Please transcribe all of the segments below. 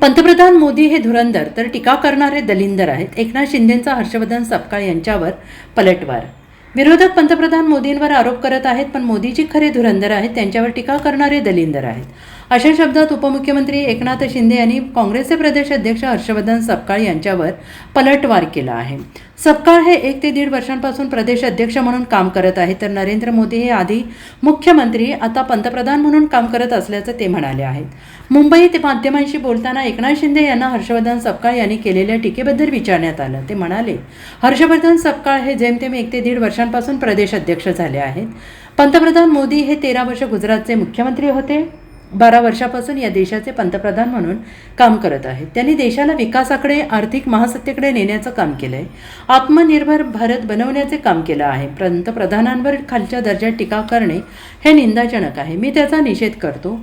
पंतप्रधान मोदी हे धुरंधर तर टीका करणारे दलिंदर आहेत. एकनाथ शिंदेंचा हर्षवर्धन सपकाळ यांच्यावर पलटवार. विरोधक पंतप्रधान मोदींवर आरोप करत आहेत, पण मोदीजी खरे धुरंधर आहेत, त्यांच्यावर टीका करणारे दलिंदर आहेत. अशा शब्दात उपमुख्यमंत्री एकनाथ शिंदे यांनी काँग्रेसचे प्रदेश अध्यक्ष हर्षवर्धन सपकाळ यांच्यावर पलटवार केला आहे. सपकाळ हे 1 ते 1.5 वर्षांपासून प्रदेश अध्यक्ष म्हणून काम करत आहेत, तर नरेंद्र मोदी हे आधी मुख्यमंत्री आता पंतप्रधान म्हणून काम करत असल्याचं ते म्हणाले आहेत. मुंबईत माध्यमांशी बोलताना एकनाथ शिंदे यांना हर्षवर्धन सपकाळ यांनी केलेल्या टीकेबद्दल विचारण्यात आलं. ते म्हणाले, हर्षवर्धन सपकाळ हे जेमतेम 1 ते 1.5 वर्षांपासून प्रदेश अध्यक्ष झाले आहेत. पंतप्रधान मोदी हे 13 वर्ष गुजरातचे मुख्यमंत्री होते. 12 वर्षापासून या देशाचे पंतप्रधान म्हणून काम करत आहेत. त्यांनी देशाला विकासाकडे, आर्थिक महासत्तेकडे नेण्याचं काम केलंय. आत्मनिर्भर भारत बनवण्याचे काम केलं आहे. पंतप्रधानांवर खालच्या दर्जात टीका करणे हे निंदाजनक आहे. मी त्याचा निषेध करतो.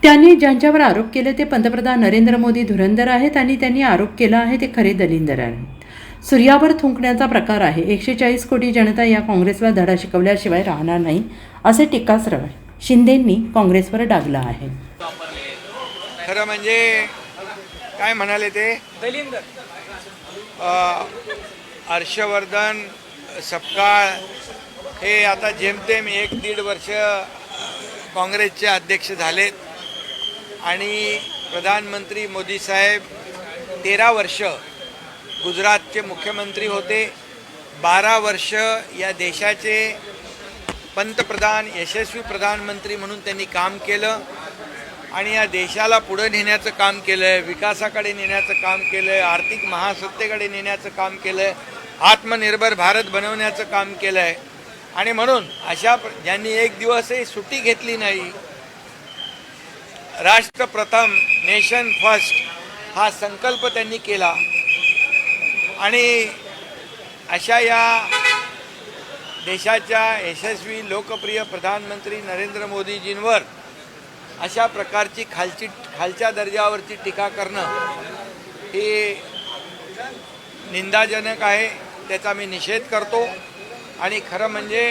त्यांनी ज्यांच्यावर आरोप केले ते पंतप्रधान नरेंद्र मोदी धुरंधर आहेत आणि त्यांनी आरोप केला आहे ते खरे दलिंदर आहेत. सूर्यावर थुंकण्याचा प्रकार आहे. 140 कोटी जनता या काँग्रेसला धडा शिकवल्याशिवाय राहणार नाही, असे टीकास्त्र शिंदेंनी काँग्रेसवर डागलं आहे. खरं म्हणजे काय म्हणाले ते हर्षवर्धन सपकाळ हे आता जेमतेम 1-1.5 वर्ष काँग्रेसचे अध्यक्ष झालेत आणि प्रधानमंत्री मोदी साहेब 13 वर्ष गुजरातचे मुख्यमंत्री होते. 12 वर्ष या देशाचे पंतप्रधान, यशस्वी प्रधानमंत्री म्हणून त्यांनी काम केलं आणि या देशाला पुढे नेण्याचं काम केलं आहे, विकासाकडे नेण्याचं काम केलं आहे, आर्थिक महासत्तेकडे नेण्याचं काम केलं आहे, आत्मनिर्भर भारत बनवण्याचं काम केलं आहे. आणि म्हणून ज्यांनी एक दिवसही सुट्टी घेतली नाही, राष्ट्र प्रथम, नेशन फर्स्ट हा संकल्प त्यांनी केला आणि अशा या देशाच्या यशस्वी लोकप्रिय प्रधानमंत्री नरेंद्र मोदीजींवर अशा प्रकारची खालच्या दर्जावरची टीका करणं हे निंदाजनक आहे. त्याचा मी निषेध करतो. आणि खरं म्हणजे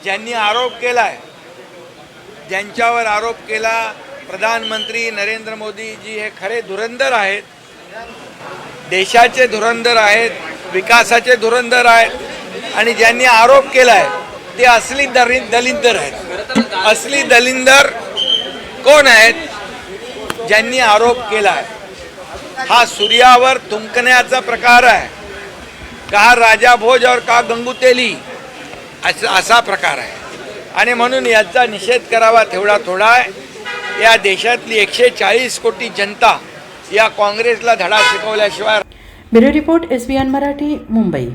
ज्यांनी आरोप केला आहे, ज्यांच्यावर आरोप केला, प्रधानमंत्री नरेंद्र मोदीजी हे खरे धुरंधर आहेत, देशाचे धुरंधर आहेत, विकासाचे धुरंधर आहेत. आणि ज्यांनी आरोप केला आहे ते असली दलिंदर आहेत. असली दलिंदर कोण आहेत? ज्यांनी आरोप केला आहे. हा सूर्यावर थुंकण्याचा प्रकार आहे. का राजा भोज और का गंगूतेली असा प्रकार आहे. आणि म्हणून याचा निषेध करावा तेवढा थोडा आहे. या देशातली 140 कोटी जनता या काँग्रेसला धडा शिकवल्याशिवाय. Bureau report SBN Marathi, Mumbai.